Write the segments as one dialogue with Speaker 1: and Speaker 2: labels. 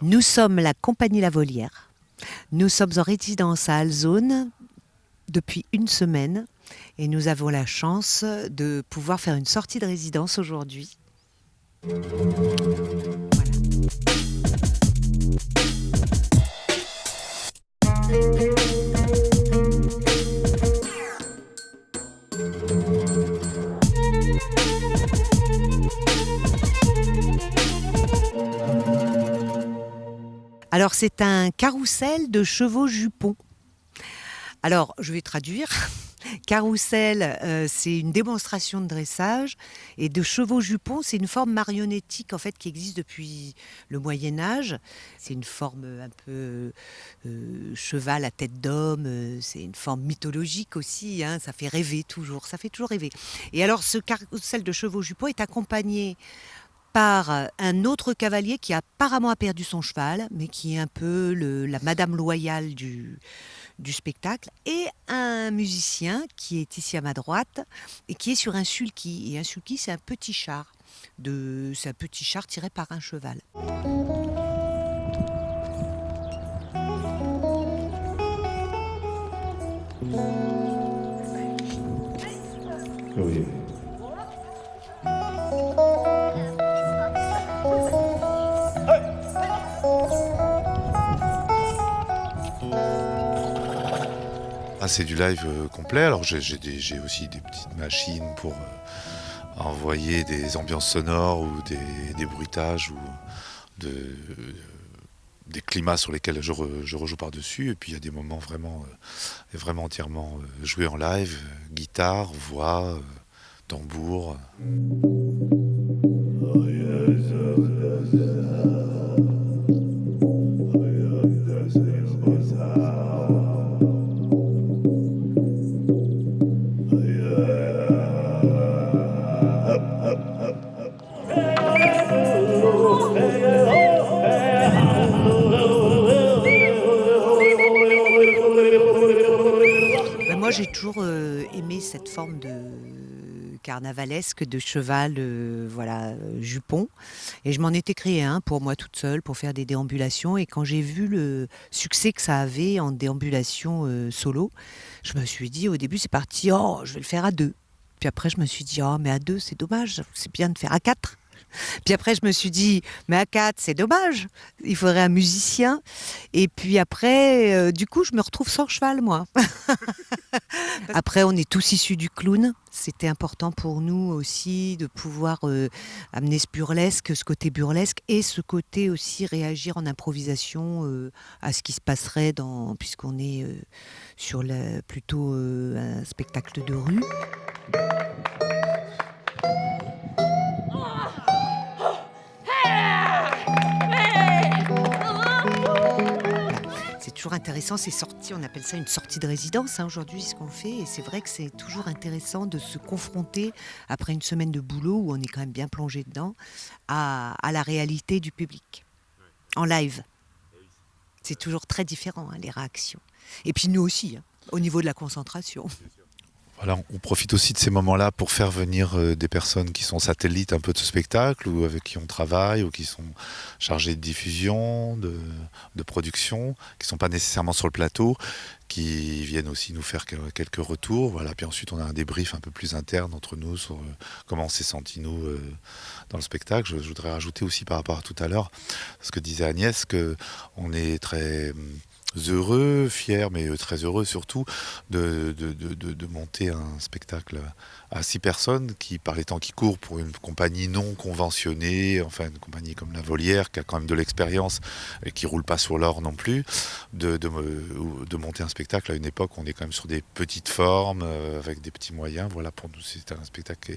Speaker 1: Nous sommes la compagnie La Volière. Nous sommes en résidence à Alzone depuis une semaine et nous avons la chance de pouvoir faire une sortie de résidence aujourd'hui. Voilà. Alors c'est un carrousel de chevaux jupons. Alors je vais traduire. Carrousel, c'est une démonstration de dressage, et de chevaux jupons, c'est une forme marionnettique en fait qui existe depuis le Moyen Âge. C'est une forme un peu cheval à tête d'homme. C'est une forme mythologique aussi. Hein, ça fait rêver toujours. Ça fait toujours rêver. Et alors ce carrousel de chevaux jupons est accompagné par un autre cavalier qui apparemment a perdu son cheval, mais qui est un peu la madame loyale du spectacle, et un musicien qui est ici à ma droite et qui est sur un sulky. Et un sulky, c'est un petit char. C'est un petit char tiré par un cheval.
Speaker 2: Oui.
Speaker 3: Ah, c'est du live complet. Alors j'ai aussi des petites machines pour envoyer des ambiances sonores ou des bruitages ou des climats sur lesquels je rejoue par-dessus. Et puis il y a des moments vraiment entièrement joués en live, guitare, voix, tambour.
Speaker 1: Moi, j'ai toujours aimé cette forme de carnavalesque de cheval, jupon. Et je m'en étais créé un pour moi toute seule, pour faire des déambulations. Et quand j'ai vu le succès que ça avait en déambulation solo, je me suis dit, au début, c'est parti, oh, je vais le faire à deux. Puis après, je me suis dit, oh, mais à deux, c'est dommage, c'est bien de faire à quatre. Puis après, je me suis dit, mais à quatre, c'est dommage, il faudrait un musicien. Et puis après, du coup, je me retrouve sans cheval, moi. Après, on est tous issus du clown. C'était important pour nous aussi de pouvoir amener ce burlesque, ce côté burlesque, et ce côté aussi réagir en improvisation à ce qui se passerait puisqu'on est sur plutôt un spectacle de rue. C'est toujours intéressant, ces sorties, on appelle ça une sortie de résidence aujourd'hui, ce qu'on fait, et c'est vrai que c'est toujours intéressant de se confronter, après une semaine de boulot où on est quand même bien plongé dedans, à la réalité du public, en live. C'est toujours très différent, hein, les réactions. Et puis nous aussi, hein, au niveau de la concentration.
Speaker 3: Voilà, on profite aussi de ces moments-là pour faire venir des personnes qui sont satellites un peu de ce spectacle, ou avec qui on travaille, ou qui sont chargées de diffusion, de production, qui ne sont pas nécessairement sur le plateau, qui viennent aussi nous faire quelques retours. Voilà. Puis ensuite, on a un débrief un peu plus interne entre nous sur comment on s'est senti, nous, dans le spectacle. Je voudrais rajouter aussi par rapport à tout à l'heure, ce que disait Agnès, qu'on est très heureux, fiers, mais très heureux surtout de monter un spectacle à 6 personnes qui, par les temps qui courent, pour une compagnie non conventionnée, enfin une compagnie comme La Volière qui a quand même de l'expérience et qui roule pas sur l'or non plus, de monter un spectacle à une époque où on est quand même sur des petites formes avec des petits moyens. Voilà, pour nous c'est un spectacle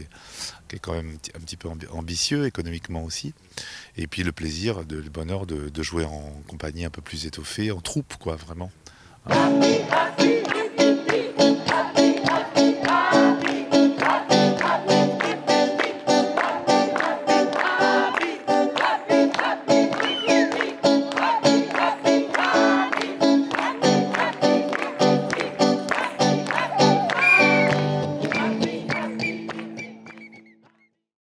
Speaker 3: qui est quand même un petit peu ambitieux économiquement aussi. Et puis le plaisir, le bonheur de jouer en compagnie un peu plus étoffée, en troupe, quoi, vraiment. Happy, happy.